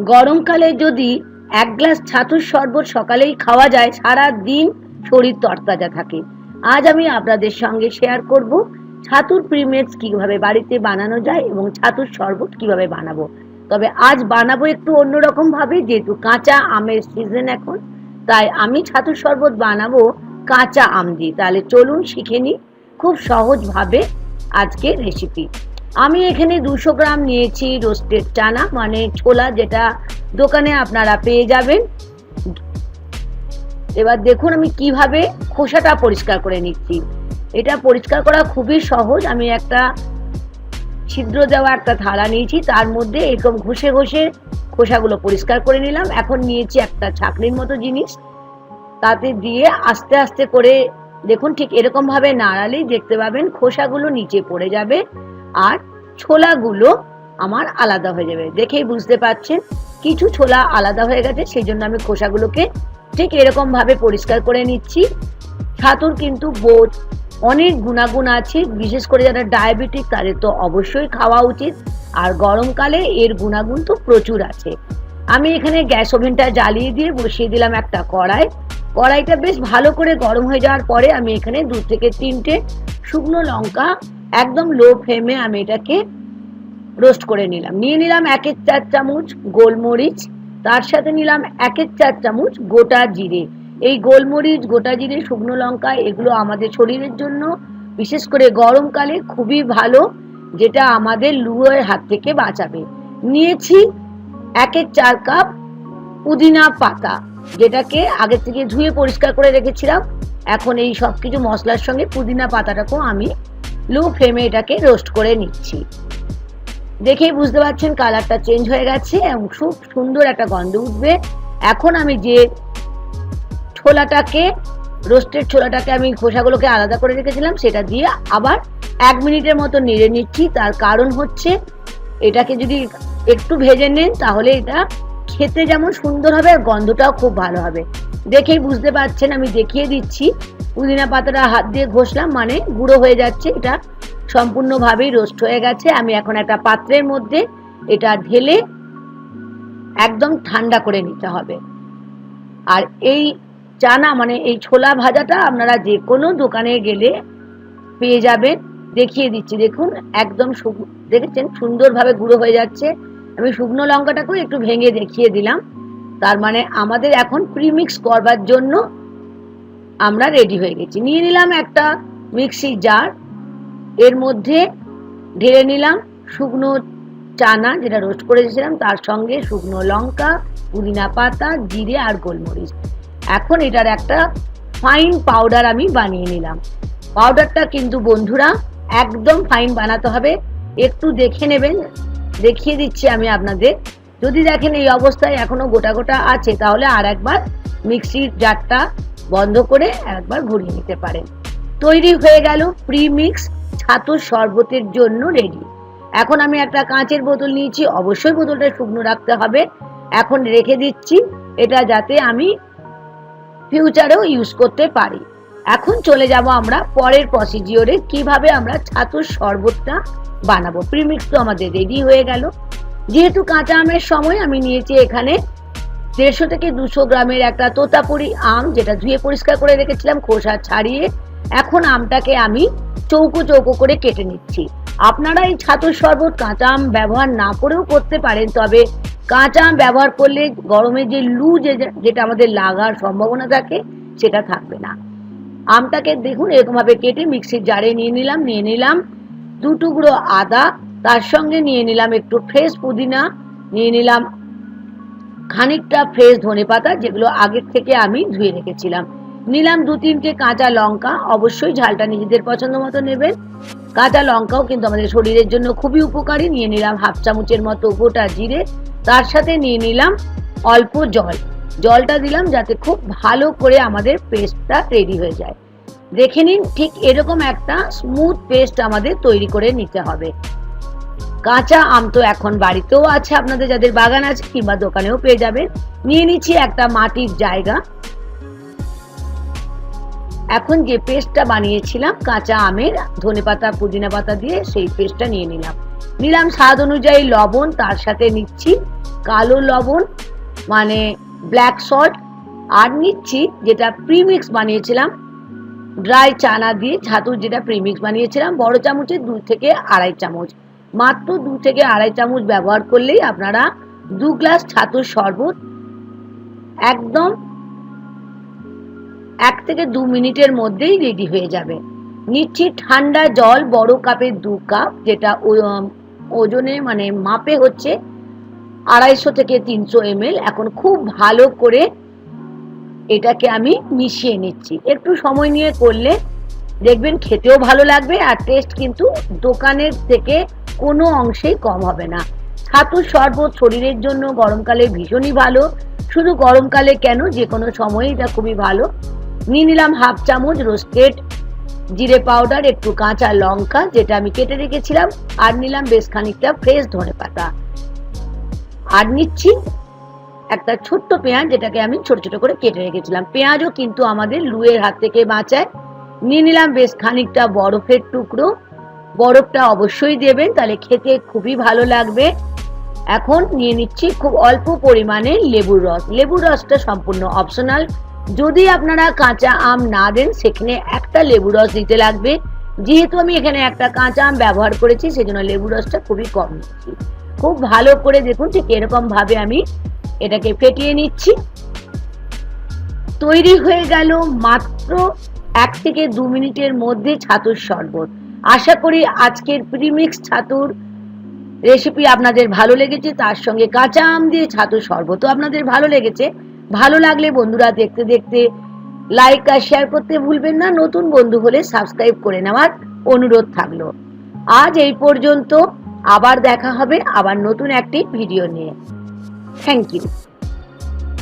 গরমকালে যদি 1 গ্লাস ছাতুর শরবত সকালেই খাওয়া যায়, সারা দিন শরীর তরতাজা থাকে। আজ আমি আপনাদের সঙ্গে শেয়ার করব ছাতুর প্রিমিক্স কিভাবে বাড়িতে বানানো যায় এবং ছাতুর শরবত কিভাবে বানাবো। তবে আজ বানাবো একটু অন্যরকম ভাবে, যেহেতু কাঁচা আমের সিজন এখন, তাই আমি ছাতুর শরবত বানাবো কাঁচা আম দিয়ে। তাহলে চলুন শিখে নিই খুব সহজভাবে আজকের রেসিপি। আমি এখানে 200 গ্রাম নিয়েছি রোস্টেড চানা, মানে ছোলা, যেটা দোকানে আপনারা পেয়ে যাবেন। এবার দেখুন আমি কিভাবে খোসাটা পরিষ্কার করে নিচ্ছি। এটা পরিষ্কার করা খুবই সহজ। আমি একটা ছিদ্র দেওয়া একটা থালা নিয়েছি, তার মধ্যে এরকম ঘষে ঘষে খোসাগুলো পরিষ্কার করে নিলাম। এখন নিয়েছি একটা ছাঁকনির মতো জিনিস, তাতে দিয়ে আস্তে আস্তে করে দেখুন ঠিক এরকম ভাবে নাড়ালেই দেখতে পাবেন খোসাগুলো নিচে পড়ে যাবে আর ছোলাগুলো আমার আলাদা হয়ে যাবে। দেখেই বুঝতে পারছেন কিছু ছোলা আলাদা হয়ে গেছে, সেই জন্য আমি খোসাগুলোকে ঠিক এরকম ভাবে পরিষ্কার করে নিচ্ছি। ছাতুর কিন্তু অনেক গুণাগুণ আছে, বিশেষ করে যারা ডায়াবেটিক তাদের তো অবশ্যই খাওয়া উচিত, আর গরমকালে এর গুণাগুণ তো প্রচুর আছে। আমি এখানে গ্যাস ওভেনটা জ্বালিয়ে দিয়ে বসিয়ে দিলাম একটা কড়াই। কড়াইটা বেশ ভালো করে গরম হয়ে যাওয়ার পরে আমি এখানে 2 থেকে 3টে শুকনো লঙ্কা একদম লো ফ্লেমে আমি এটাকে রোস্ট করে নিলাম। নিয়ে নিলাম 1/4 চামচ গোলমরিচ, তার সাথে নিলাম 1/4 চামচ গোটা জিরে। এই গোলমরিচ, গোটা জিরে, শুকনো লঙ্কা এগুলো আমাদের শরীরের জন্য বিশেষ করে গরমকালে খুবই ভালো, যেটা আমাদের লুয়ের হাত থেকে বাঁচাবে। নিয়েছি 1/4 কাপ পুদিনা পাতা, যেটাকে আগে থেকে ধুয়ে পরিষ্কার করে রেখেছিলাম। এখন এই সব কিছু মশলার সঙ্গে পুদিনা পাতাটাকেও আমি লো ফ্লেমে এটাকে রোস্ট করে নিচ্ছি। দেখেই বুঝতে পারছেন কালারটা চেঞ্জ হয়ে গেছে এবং খুব সুন্দর একটা গন্ধ উঠবে। এখন আমি যে রোস্টেড ছোলাটাকে আমি খোসাগুলোকে আলাদা করে রেখেছিলাম সেটা দিয়ে আবার 1 মিনিটের মতো নেড়ে নিচ্ছি। তার কারণ হচ্ছে এটাকে যদি একটু ভেজে নেন তাহলে এটা খেতে যেমন সুন্দর হবে আর গন্ধটাও খুব ভালো হবে। দেখেই বুঝতে পারছেন, আমি দেখিয়ে দিচ্ছি। পুদিনা পাতাটা হাত দিয়ে ঘষলাম, মানে গুঁড়ো হয়ে যাচ্ছে, এটা সম্পূর্ণভাবেই রোস্ট হয়ে গেছে। আমি এখন একটা পাত্রের মধ্যে এটা ঢেলে একদম ঠান্ডা করে নিতে হবে। আর এই চানা মানে এই ছোলা ভাজাটা আপনারা যে কোনো দোকানে গেলে পেয়ে যাবেন। দেখিয়ে দিচ্ছি, দেখুন একদম দেখেছেন সুন্দরভাবে গুঁড়ো হয়ে যাচ্ছে। আমি শুকনো লঙ্কাটাকেও একটু ভেঙে দেখিয়ে দিলাম। তার মানে আমাদের এখন প্রিমিক্স করবার জন্য আমরা রেডি হয়ে গেছি। নিয়ে নিলাম একটা মিক্সি জার, এর মধ্যে ঢেলে নিলাম শুকনো চানা যেটা রোস্ট করে দিয়েছিলাম, তার সঙ্গে শুকনো লঙ্কা, পুদিনা পাতা, জিরে আর গোলমরিচ। এখন এটার একটা ফাইন পাউডার আমি বানিয়ে নিলাম। পাউডারটা কিন্তু বন্ধুরা একদম ফাইন বানাতে হবে, একটু দেখে নেবেন। দেখিয়ে দিচ্ছি আমি আপনাদের। যদি দেখেন এই অবস্থায় এখনো গোটা গোটা আছে, তাহলে আর একবার মিক্সির জারটা বন্ধ করে একবার ঘুরিয়ে নিতে পারেন। তৈরি হয়ে গেল প্রিমিক্স ছাতুর শরবতের জন্য রেডি। এখন আমি একটা কাঁচের বোতল নিয়েছি, অবশ্যই বোতলটা শুকনো রাখতে হবে। এখন রেখে দিচ্ছি এটা, যাতে আমি ফিউচারেও ইউজ করতে পারি। এখন চলে যাব আমরা পরের প্রসিডিওরে, কিভাবে আমরা ছাতুর শরবতটা বানাবো। প্রিমিক্স তো আমাদের রেডি হয়ে গেল। যেহেতু কাঁচা আমের সময় আমি নিয়েছি এখানে 150 থেকে 200 গ্রামের একটা তোতাপুরি আম, যেটা ধুয়ে পরিষ্কার করে রেখেছিলাম খোসা ছাড়িয়ে। এখন আমটাকে আমি চৌকো চৌকো করে কেটে নিচ্ছি। আপনারা এই ছাতুর শরবত কাঁচা আম ব্যবহার না করেও করতে পারেন, তবে কাঁচা আম ব্যবহার করলে গরমে যে লু যেটা আমাদের লাগার সম্ভাবনা থাকে সেটা থাকবে না। আমটাকে দেখুন এরকম ভাবে কেটে মিক্সির জারে নিয়ে নিলাম 2 টুকরো আদা, তার সঙ্গে নিয়ে নিলাম একটু ফ্রেশ পুদিনা, নিয়ে নিলাম খানিকটা ফ্রেশ ধনেপাতা, যেগুলো আগের থেকে আমি ধুয়ে রেখেছিলাম। নিলাম 2-3টে কাঁচা লঙ্কা, অবশ্যই ঝালটা নিজেদের পছন্দ মতো নেবেন। কাঁচা লঙ্কাও কিন্তু আমাদের শরীরের জন্য খুবই উপকারী। নিয়ে নিলাম 1/2 চামচের মতো গোটা জিরে, তার সাথে নিয়ে নিলাম অল্প জলটা দিলাম যাতে খুব ভালো করে আমাদের পেস্টটা রেডি হয়ে যায়। দেখে নিন ঠিক এরকম একটা স্মুথ পেস্ট আমাদের তৈরি করে নিতে হবে। কাঁচা আম তো এখন বাড়িতেও আছে, আপনাদের যাদের বাগান আছে কিংবা দোকানেও পেয়ে যাবেন। নিয়ে নিচ্ছি একটা মাটির জায়গা। এখন যে পেস্টটা বানিয়েছিলাম কাঁচা আমের ধনেপাতা পুদিনা পাতা দিয়ে, সেই পেস্টটা নিয়ে নিলাম স্বাদ অনুযায়ী লবণ, তার সাথে নিচ্ছি কালো লবণ মানে ব্ল্যাক সল্ট, আর নিচ্ছি যেটা প্রিমিক্স বানিয়েছিলাম ড্রাই চানা দিয়ে ছাতুর, যেটা প্রিমিক্স বানিয়েছিলাম বড় চামচে 2 থেকে আড়াই চামচ, মাত্র 2 থেকে আড়াই চামচ ব্যবহার করলেই আপনারা 2 গ্লাস ছাতুর শরবত একদম 1 থেকে 2 মিনিটের মধ্যেই রেডি হয়ে যাবে। নিচ্ছি ঠান্ডা জল বড় কাপের 2 কাপ, যেটা ওজনে মানে মাপে হচ্ছে 250 থেকে 300 ml। এখন খুব ভালো করে এটাকে আমি মিশিয়ে নিচ্ছি। একটু সময় নিয়ে করলে দেখবেন খেতেও ভালো লাগবে, আর টেস্ট কিন্তু দোকানের থেকে কোনো অংশেই কম হবে না। ছাতুর শরবত শরীরের জন্য গরমকালে ভীষণই ভালো, শুধু গরমকালে কেন, যে কোনো সময় এটা খুবই ভালো। নিয়ে নিলাম 1/2 চামচ রোস্টেড জিরে পাউডার, একটু কাঁচা লঙ্কা যেটা আমি কেটে রেখেছিলাম, আর নিলাম বেশ খানিকটা ফ্রেশ ধনেপাতা, আর নিচ্ছি একটা ছোট্ট পেঁয়াজ যেটাকে আমি ছোট ছোট করে কেটে রেখেছিলাম। পেঁয়াজও কিন্তু আমাদের লুয়ের হাত থেকে বাঁচায়। নিয়ে নিলাম বেশ খানিকটা বরফের টুকরো, বরফটা অবশ্যই দেবেন, তাহলে খেতে খুবই ভালো লাগবে। এখন নিয়ে নিচ্ছি খুব অল্প পরিমাণে লেবুর রস। লেবুর রসটা সম্পূর্ণ অপশনাল, যদি আপনারা কাঁচা আম না দেন সেখানে একটা লেবুর রস দিতে লাগবে। যেহেতু আমি এখানে একটা কাঁচা আম ব্যবহার করেছি সেজন্য লেবুর রসটা খুবই কম নিচ্ছি। খুব ভালো করে দেখুন ঠিক এরকম ভাবে আমি এটাকে ফেটিয়ে নিচ্ছি। তৈরি হয়ে গেল মাত্র 1 থেকে 2 মিনিটের মধ্যে ছাতুর শরবত। আশা করি আজকের প্রিমিক্স ছাতুর রেসিপি আপনাদের ভালো লেগেছে, তার সঙ্গে কাঁচা আম দিয়ে ছাতুর শরবতও আপনাদের ভালো লেগেছে। ভালো লাগলে বন্ধুরা দেখতে দেখতে লাইক আর শেয়ার করতে ভুলবেন না। নতুন বন্ধু হলে সাবস্ক্রাইব করে নেওয়ার অনুরোধ থাকলো। আজ এই পর্যন্ত, আবার দেখা হবে আবার নতুন একটি ভিডিও নিয়ে। Thank you.